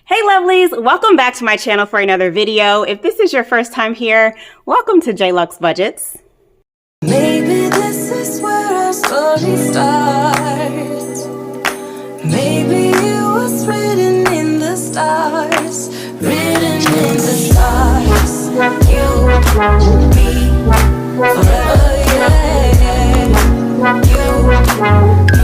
Hey lovelies, welcome back to my channel for another video. If this is your first time here, welcome to Jé Luxe Budgets. Maybe this is where our story starts. Maybe it was written in the stars. Written in the stars. You, me, forever, yeah. You, me.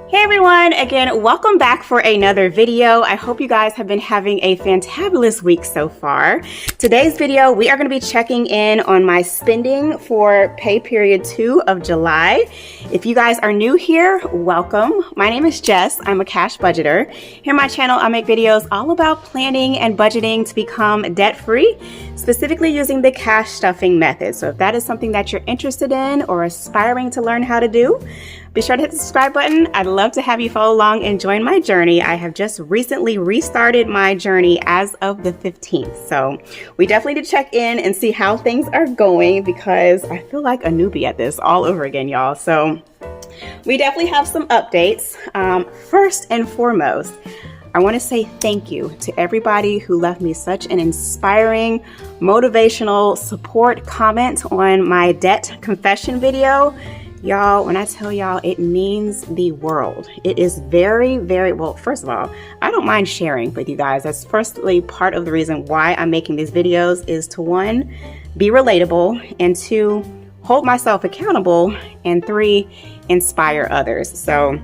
Hey everyone, again, welcome back for another video. I hope you guys have been having a fantabulous week so far. Today's video, we are going to be checking in on my spending for pay period 2 of July. If you guys are new here, welcome. My name is Jess. I'm a cash budgeter. Here on my channel, I make videos all about planning and budgeting to become debt-free, specifically using the cash stuffing method. So if that is something that you're interested in or aspiring to learn how to do, be sure to hit the subscribe button. I'd love to have you follow along and join my journey. I have just recently restarted my journey as of the 15th. So we definitely need to check in and see how things are going because I feel like a newbie at this all over again, y'all. So we definitely have some updates. First and foremost, I want to say thank you to everybody who left me such an inspiring, motivational support comment on my debt confession video. Y'all, when I tell y'all, it means the world. It is very, very, well, first of all, I don't mind sharing with you guys. That's firstly part of the reason why I'm making these videos is to 1, be relatable, and 2, hold myself accountable, and 3, inspire others. So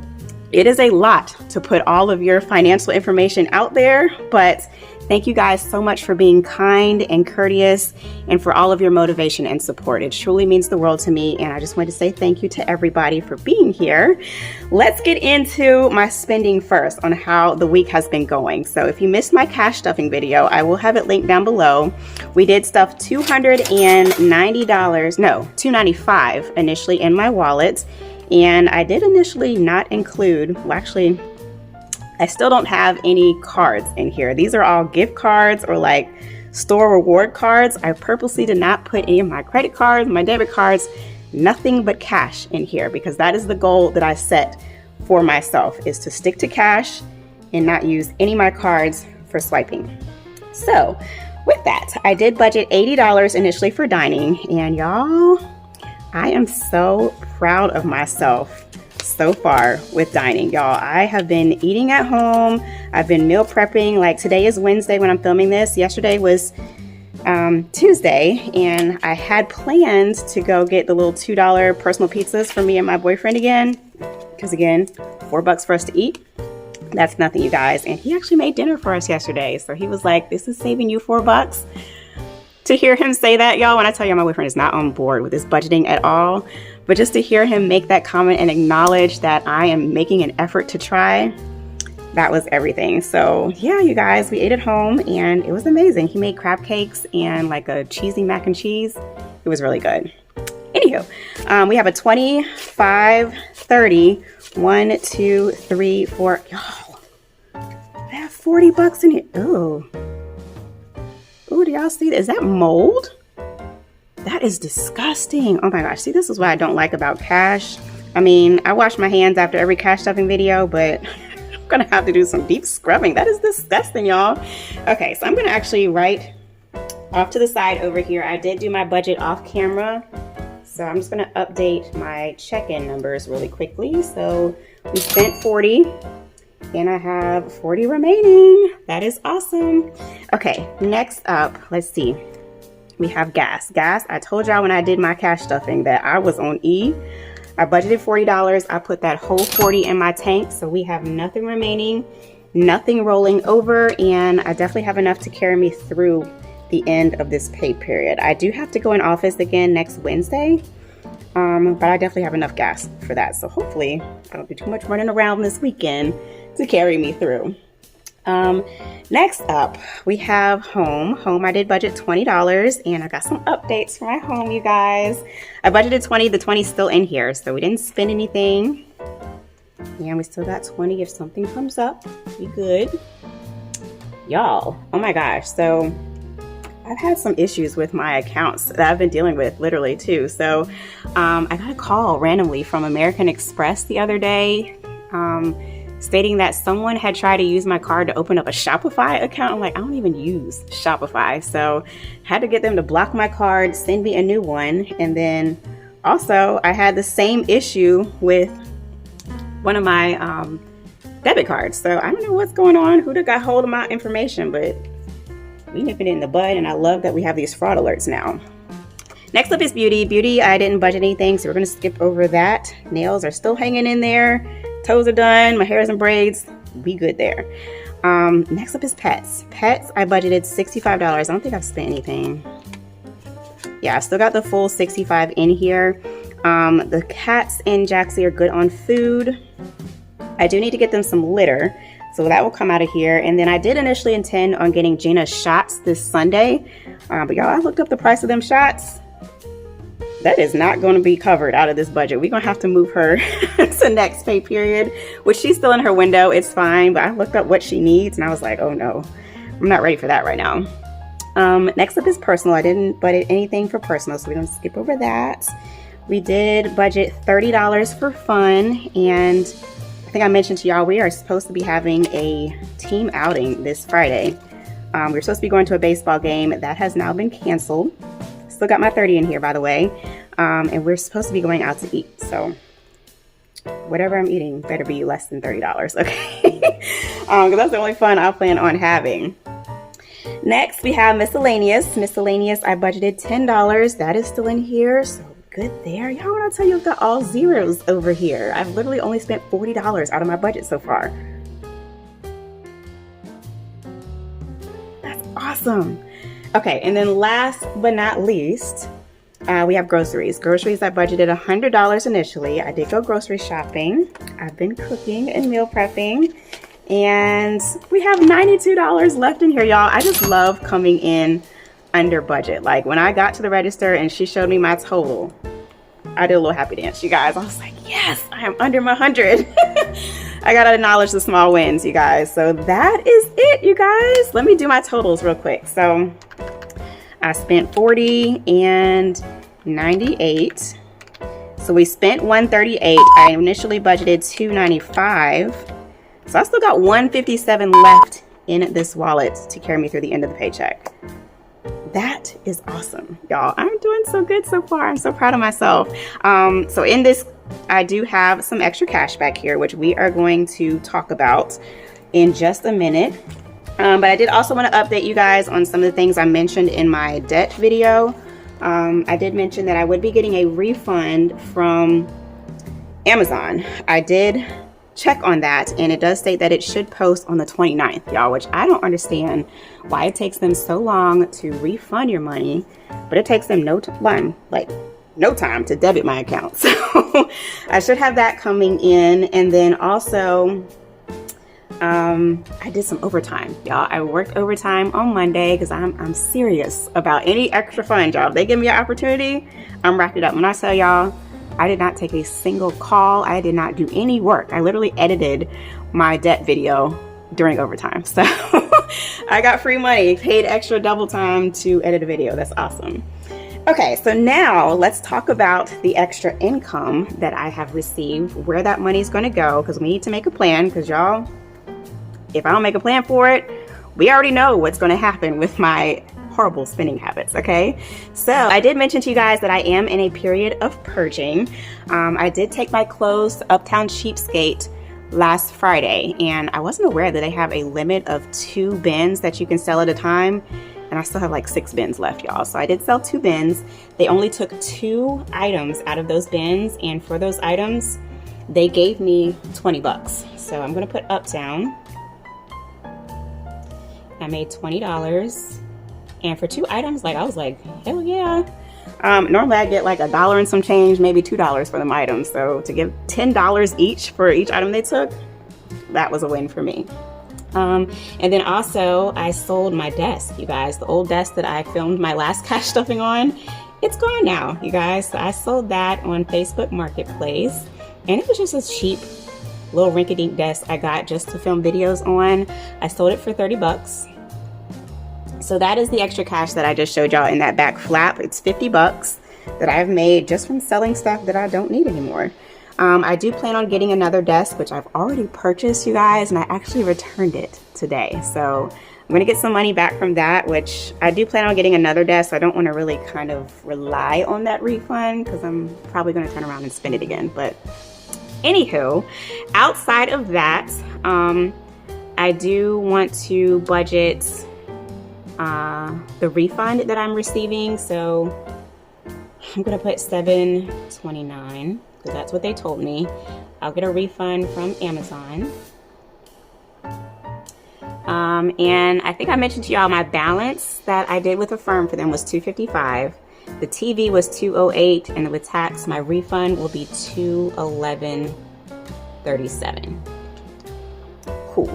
it is a lot to put all of your financial information out there, but thank you guys so much for being kind and courteous and for all of your motivation and support. It truly means the world to me, and I just wanted to say thank you to everybody for being here. Let's get into my spending first on how the week has been going. So if you missed my cash stuffing video, I will have it linked down below. We did stuff $295 initially in my wallet, and I did initially not include, well actually, I still don't have any cards in here. These are all gift cards or like store reward cards. I purposely did not put any of my credit cards, my debit cards, nothing but cash in here because that is the goal that I set for myself, is to stick to cash and not use any of my cards for swiping. So with that, I did budget $80 initially for dining, and y'all, I am so proud of myself so far with dining, y'all. I have been eating at home. I've been meal prepping. Like today is Wednesday when I'm filming this. Yesterday was Tuesday, and I had planned to go get the little $2 personal pizzas for me and my boyfriend again, because again, $4 for us to eat. That's nothing, you guys. And he actually made dinner for us yesterday. So he was like, this is saving you $4. To hear him say that, y'all, when I tell you my boyfriend is not on board with this budgeting at all, but just to hear him make that comment and acknowledge that I am making an effort to try, that was everything. So yeah, you guys, we ate at home and it was amazing. He made crab cakes and like a cheesy mac and cheese. It was really good. Anywho, we have a 25, 30, 1, 2, 3, 4. Y'all, I have $40 in here. Oh. Oh, do y'all see that? Is that mold? That is disgusting. Oh my gosh. See, this is what I don't like about cash. I mean, I wash my hands after every cash stuffing video, but I'm gonna have to do some deep scrubbing. That is disgusting, y'all. Okay, so I'm gonna actually write off to the side over here. I did do my budget off camera, so I'm just gonna update my check-in numbers really quickly. So we spent 40. And I have 40 remaining. That is awesome. Okay, next up, let's see. We have gas. Gas, I told y'all when I did my cash stuffing that I was on E. I budgeted $40. I put that whole 40 in my tank. So we have nothing remaining, nothing rolling over. And I definitely have enough to carry me through the end of this pay period. I do have to go in office again next Wednesday. But I definitely have enough gas for that. So hopefully I don't do too much running around this weekend to carry me through. Next up, we have home. Home, I did budget $20, and I got some updates for my home, you guys. I budgeted 20, the 20 is still in here, so we didn't spend anything. And we still got 20 if something comes up. We good. Y'all, oh my gosh, so I've had some issues with my accounts that I've been dealing with literally too. So I got a call randomly from American Express the other day stating that someone had tried to use my card to open up a Shopify account. I'm like, I don't even use Shopify. So had to get them to block my card, send me a new one. And then also I had the same issue with one of my debit cards. So I don't know what's going on, who got hold of my information, but we nipping it in the bud. And I love that we have these fraud alerts now. Next up is beauty. Beauty, I didn't budget anything, so we're going to skip over that. Nails are still hanging in there. Toes are done. My hair is in braids. We good there. Next up is pets. Pets, I budgeted $65. I don't think I've spent anything. Yeah, I still got the full $65 in here. The cats and Jaxie are good on food. I do need to get them some litter, so that will come out of here. And then I did initially intend on getting Gina shots this Sunday. But y'all, I looked up the price of them shots. That is not going to be covered out of this budget. We're going to have to move her to next pay period, which she's still in her window. It's fine. But I looked up what she needs and I was like, oh no, I'm not ready for that right now. Next up is personal. I didn't budget anything for personal, so we're going to skip over that. We did budget $30 for fun. And I think I mentioned to y'all, we are supposed to be having a team outing this Friday. We're supposed to be going to a baseball game. That has now been canceled. Still got my 30 in here, by the way. And we're supposed to be going out to eat. So whatever I'm eating better be less than $30, okay? Because that's the only fun I plan on having. Next, we have miscellaneous. Miscellaneous, I budgeted $10. That is still in here. So good there. Y'all, when I tell you I've got all zeros over here. I've literally only spent $40 out of my budget so far. That's awesome. Okay, and then last but not least, we have groceries. Groceries, I budgeted $100 initially. I did go grocery shopping. I've been cooking and meal prepping. And we have $92 left in here, y'all. I just love coming in under budget. Like when I got to the register and she showed me my total, I did a little happy dance, you guys. I was like, yes, I am under my 100. I gotta acknowledge the small wins, you guys. So that is it, you guys. Let me do my totals real quick. So I spent $40 and $98. So we spent $138. I initially budgeted $295. So I still got $157 left in this wallet to carry me through the end of the paycheck. That is awesome, y'all. I'm doing so good so far. I'm so proud of myself. So in this, I do have some extra cash back here, which we are going to talk about in just a minute. But I did also want to update you guys on some of the things I mentioned in my debt video. I did mention that I would be getting a refund from Amazon. I did check on that, and it does state that it should post on the 29th, y'all, which I don't understand why it takes them so long to refund your money, but it takes them no time to debit my account. So I should have that coming in. And then also I did some overtime, y'all. I worked overtime on Monday because I'm serious about any extra fund, y'all. If they give me an opportunity, I'm wrapped it up. When I tell y'all, I did not take a single call. I did not do any work. I literally edited my debt video during overtime. So I got free money, paid extra double time to edit a video. That's awesome. Okay, so now let's talk about the extra income that I have received, where that money is going to go, because we need to make a plan, because y'all, if I don't make a plan for it, we already know what's going to happen with my horrible spending habits, okay? So I did mention to you guys that I am in a period of purging. I did take my clothes to Uptown Cheapskate last Friday, and I wasn't aware that they have a limit of 2 bins that you can sell at a time, and I still have like 6 bins left, y'all. So I did sell 2 bins. They only took 2 items out of those bins, and for those items, they gave me 20 bucks. So I'm gonna put Uptown. I made $20. And for 2 items, like I was like, hell yeah. Normally I get like $1 and some change, maybe $2 for them items. So to give $10 each for each item they took, that was a win for me. And then also I sold my desk, you guys. The old desk that I filmed my last cash stuffing on, it's gone now, you guys. So I sold that on Facebook Marketplace, and it was just a cheap little rinky-dink desk I got just to film videos on. I sold it for 30 bucks. So that is the extra cash that I just showed y'all in that back flap. It's 50 bucks that I've made just from selling stuff that I don't need anymore. I do plan on getting another desk, which I've already purchased, you guys, and I actually returned it today. So I'm gonna get some money back from that, which I do plan on getting another desk. I don't want to really kind of rely on that refund because I'm probably gonna turn around and spend it again. But anywho, outside of that, I do want to budget the refund that I'm receiving. So I'm gonna put $7.29 because that's what they told me. I'll get a refund from Amazon. And I think I mentioned to y'all my balance that I did with a firm for them was $255. The TV was $208, and with tax, my refund will be $211.37. Cool.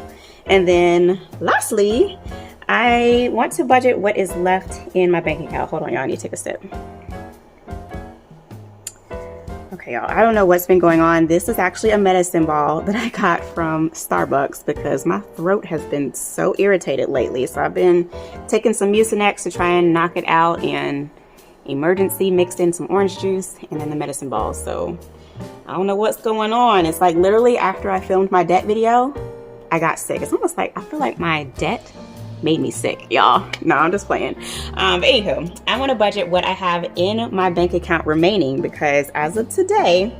And then lastly, I want to budget what is left in my bank account. Hold on, y'all, I need to take a sip. Okay, y'all, I don't know what's been going on. This is actually a medicine ball that I got from Starbucks because my throat has been so irritated lately. So I've been taking some Mucinex to try and knock it out, and emergency mixed in some orange juice and then the medicine ball. So I don't know what's going on. It's like literally after I filmed my debt video, I got sick. It's almost like I feel like my debt made me sick, y'all. No, I'm just playing. But anywho, I want to budget what I have in my bank account remaining because as of today,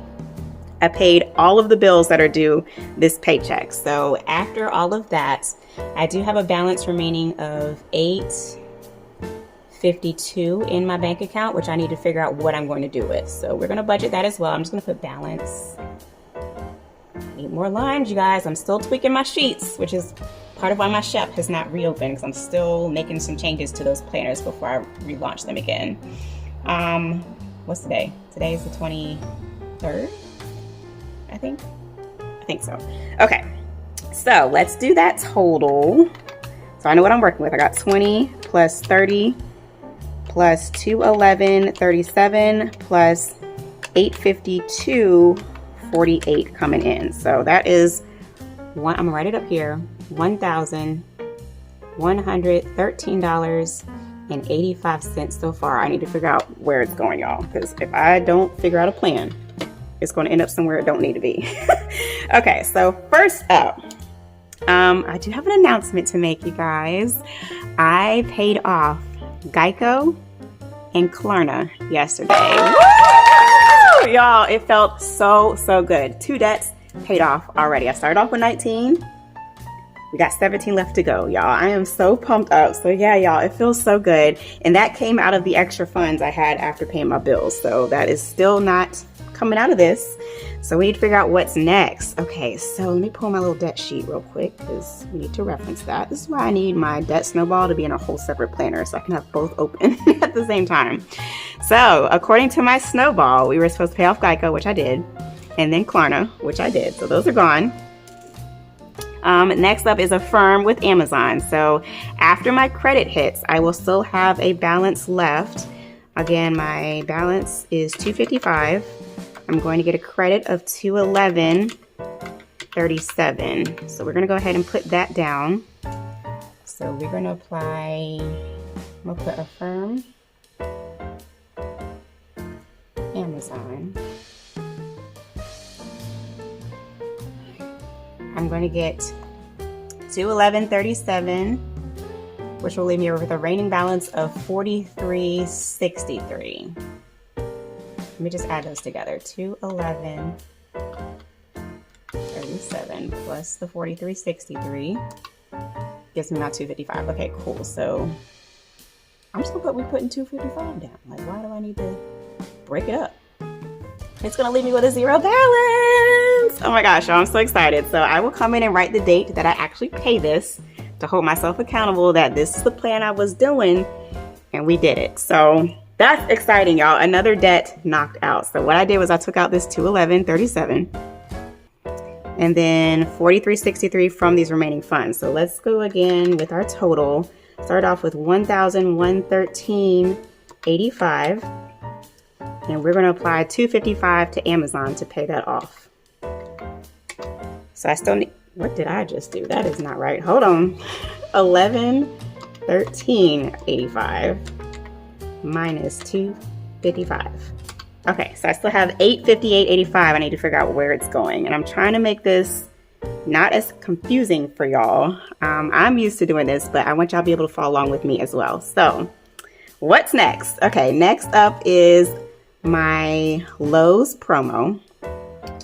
I paid all of the bills that are due this paycheck. So after all of that, I do have a balance remaining of $8.52 in my bank account, which I need to figure out what I'm going to do with. So we're going to budget that as well. I'm just going to put balance. I need more lines, you guys. I'm still tweaking my sheets, which is part of why my shop has not reopened because I'm still making some changes to those planners before I relaunch them again. What's today? Today is the 23rd, I think so. Okay, so let's do that total. So I know what I'm working with. I got 20 plus 30 plus 211.37 plus 852.48 coming in. So that is one. I'm gonna write it up here. $1,113.85 so far. I need to figure out where it's going, y'all, because if I don't figure out a plan, it's going to end up somewhere it don't need to be. Okay, so first up, I do have an announcement to make, you guys. I paid off Geico and Klarna yesterday. Woo! Y'all, it felt so good. 2 debts paid off already. I started off with 19. We got 17 left to go, y'all. I am so pumped up. So yeah, y'all, it feels so good. And that came out of the extra funds I had after paying my bills. So that is still not coming out of this. So we need to figure out what's next. Okay, so let me pull my little debt sheet real quick because we need to reference that. This is why I need my debt snowball to be in a whole separate planner so I can have both open at the same time. So according to my snowball, we were supposed to pay off Geico, which I did, and then Klarna, which I did. So those are gone. Next up is a firm with Amazon. So after my credit hits, I will still have a balance left. Again, my balance is $255. I'm going to get a credit of $211.37. So we're going to go ahead and put that down. So we're going to apply, I'm going to put a firm, Amazon. I'm going to get $211.37, which will leave me with a remaining balance of $43.63. Let me just add those together. $211.37 plus the $43.63 gives me my $255. Okay, cool. So I'm just gonna put $255 down. Like, why do I need to break it up? It's gonna leave me with a zero balance. Oh my gosh, y'all, I'm so excited. So I will come in and write the date that I actually pay this to hold myself accountable that this is the plan I was doing, and we did it. So that's exciting, y'all. Another debt knocked out. So what I did was I took out this $211.37 and then $43.63 from these remaining funds. So let's go again with our total. Start off with $1,113.85. And we're going to apply $255 to Amazon to pay that off. So I still need, what did I just do? That is not right. Hold on. $1,113.85 minus $255. Okay, so I still have $858.85. I need to figure out where it's going. And I'm trying to make this not as confusing for y'all. I'm used to doing this, but I want y'all to be able to follow along with me as well. So what's next? Okay, next up is my Lowe's promo.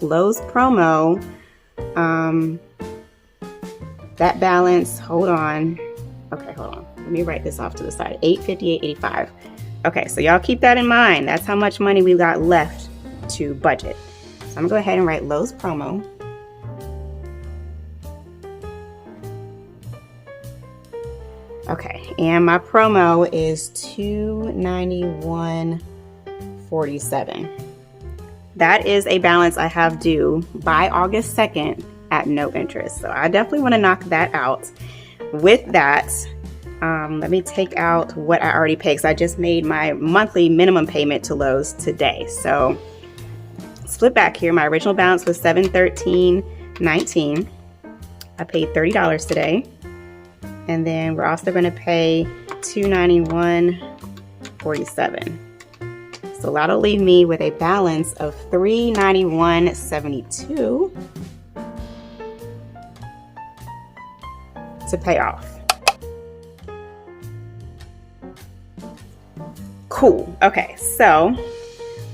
Lowe's promo, that balance, hold on. Okay, hold on. Let me write this off to the side. $858.85. Okay, so y'all keep that in mind. That's how much money we got left to budget. So I'm gonna go ahead and write Lowe's promo. Okay, and my promo is $291.47. That is a balance I have due by August 2nd at no interest. So I definitely want to knock that out. With that, let me take out what I already paid because I just made my monthly minimum payment to Lowe's today. So let's flip back here. My original balance was $713.19. I paid $30 today. And then we're also going to pay $291.47. So that'll leave me with a balance of $391.72 to pay off. Cool. Okay, so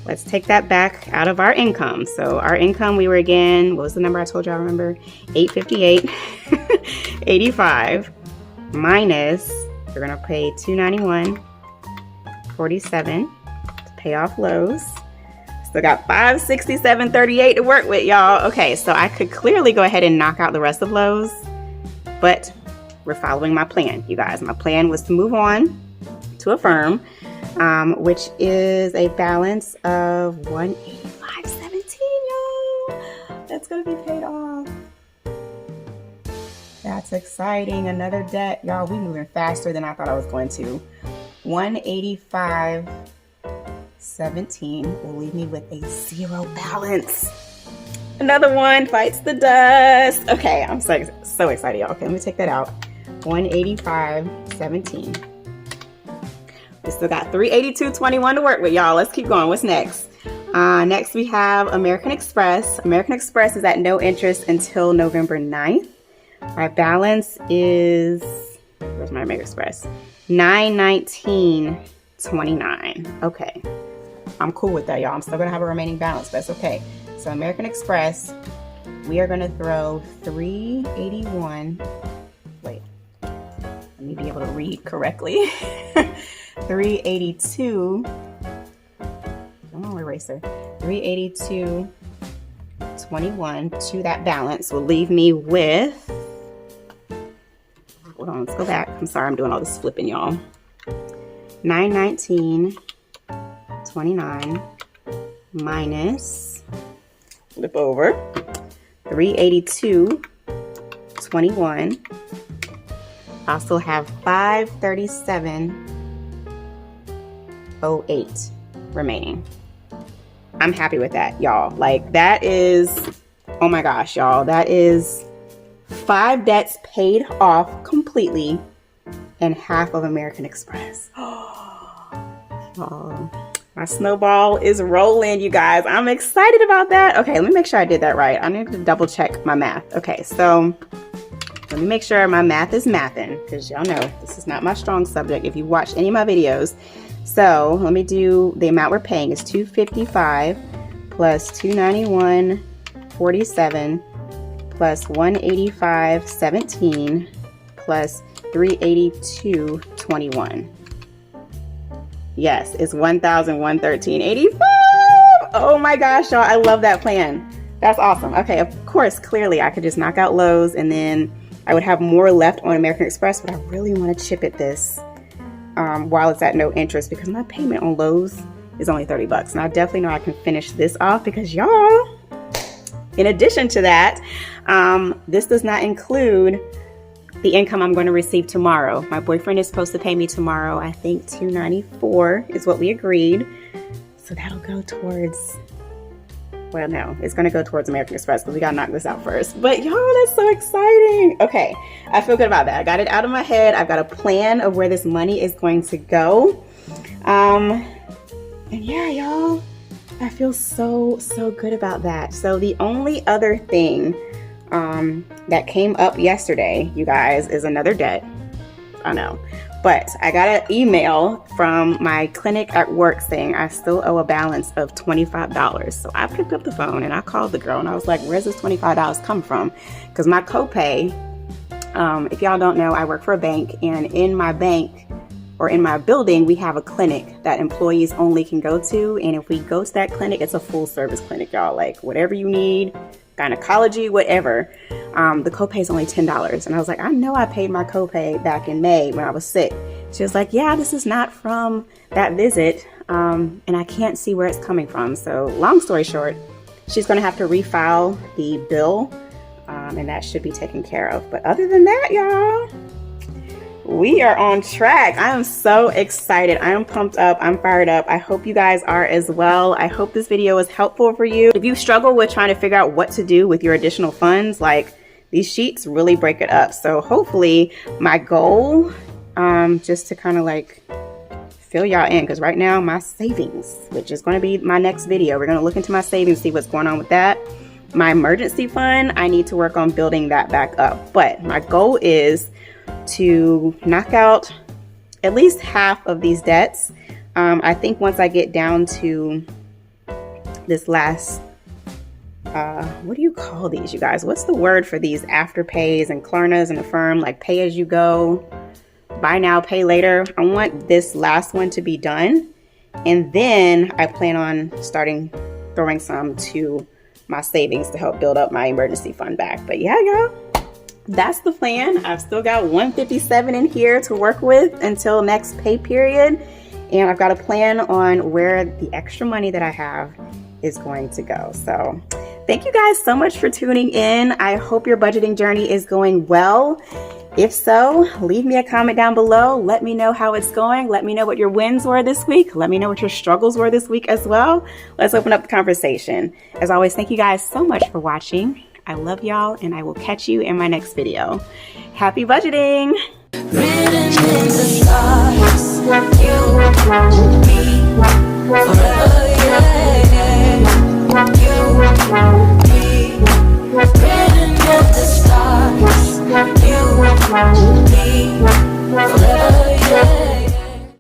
let's take that back out of our income. So our income, we were again, what was the number I told you I remember? $858.85 minus, we're gonna pay $291.47 to pay off Lowe's. Still got $567.38 to work with, y'all. Okay, so I could clearly go ahead and knock out the rest of Lowe's, but we're following my plan, you guys. My plan was to move on to Affirm, which is a balance of $185.17, y'all. That's gonna be paid off. That's exciting. Another debt, y'all. We moving faster than I thought I was going to. $185.17 will leave me with a zero balance. Another one fights the dust. Okay, I'm so excited, y'all. Okay, let me take that out. $185.17. We still got $382.21 to work with, y'all. Let's keep going. What's next? Next we have American Express. American Express is at no interest until November 9th. My balance is, where's my American Express? $919.29. Okay, I'm cool with that, y'all. I'm still gonna have a remaining balance, but that's okay. So American Express, we are gonna throw $381. Wait, let me be able to read correctly. 382. Come on, eraser. 382.21 to that balance will leave me with. Hold on, let's go back. I'm sorry, I'm doing all this flipping, y'all. $919.29 minus, flip over, $382.21. I still have $537.08 remaining. I'm happy with that, y'all. Like, that is, oh my gosh, y'all, that is 5 debts paid off completely and half of American Express. Oh, my snowball is rolling, you guys. I'm excited about that. Okay, let me make sure I did that right. I need to double check my math. Okay, so let me make sure my math is mathing, because y'all know this is not my strong subject if you watch any of my videos. So let me do the amount we're paying is $255 plus $291.47 plus $185.17 plus $382.21. Yes, it's $1,113.85. Oh my gosh, y'all, I love that plan. That's awesome. Okay, of course, clearly I could just knock out Lowe's and then I would have more left on American Express, but I really want to chip at this while it's at no interest, because my payment on Lowe's is only $30. And I definitely know I can finish this off because, y'all, in addition to that, this does not include the income I'm going to receive tomorrow. My boyfriend is supposed to pay me tomorrow. I think $294 is what we agreed. So that'll go towards, well, no, it's going to go towards American Express because we got to knock this out first. But y'all, that's so exciting. Okay, I feel good about that. I got it out of my head. I've got a plan of where this money is going to go. And yeah, y'all, I feel so good about that. So the only other thing that came up yesterday, you guys, is another debt. I know. But I got an email from my clinic at work saying I still owe a balance of $25. So I picked up the phone and I called the girl and I was like, where's this $25 come from? Because my copay, if y'all don't know, I work for a bank, and in my bank or in my building, we have a clinic that employees only can go to. And if we go to that clinic, it's a full service clinic, y'all. Like whatever you need, gynecology, whatever. The copay is only $10. And I was like, I know I paid my copay back in May when I was sick. She was like, yeah, this is not from that visit. And I can't see where it's coming from. So long story short, she's going to have to refile the bill. And that should be taken care of. But other than that, y'all, we are on track. I am so excited. I am pumped up. I'm fired up. I hope you guys are as well. I hope this video was helpful for you. If you struggle with trying to figure out what to do with your additional funds, like these sheets really break it up. So hopefully my goal, just to kind of like fill y'all in, because right now my savings, which is going to be my next video, we're going to look into my savings, see what's going on with that. My emergency fund, I need to work on building that back up. But my goal is to knock out at least half of these debts. I think once I get down to this last, what do you call these, you guys? What's the word for these Afterpays and Klarnas and Affirm, like pay as you go, buy now, pay later? I want this last one to be done. And then I plan on throwing some to my savings to help build up my emergency fund back. But yeah, y'all, that's the plan. I've still got $157 in here to work with until next pay period. And I've got a plan on where the extra money that I have is going to go. So thank you guys so much for tuning in. I hope your budgeting journey is going well. If so, leave me a comment down below. Let me know how it's going. Let me know what your wins were this week. Let me know what your struggles were this week as well. Let's open up the conversation. As always, thank you guys so much for watching. I love y'all, and I will catch you in my next video. Happy budgeting!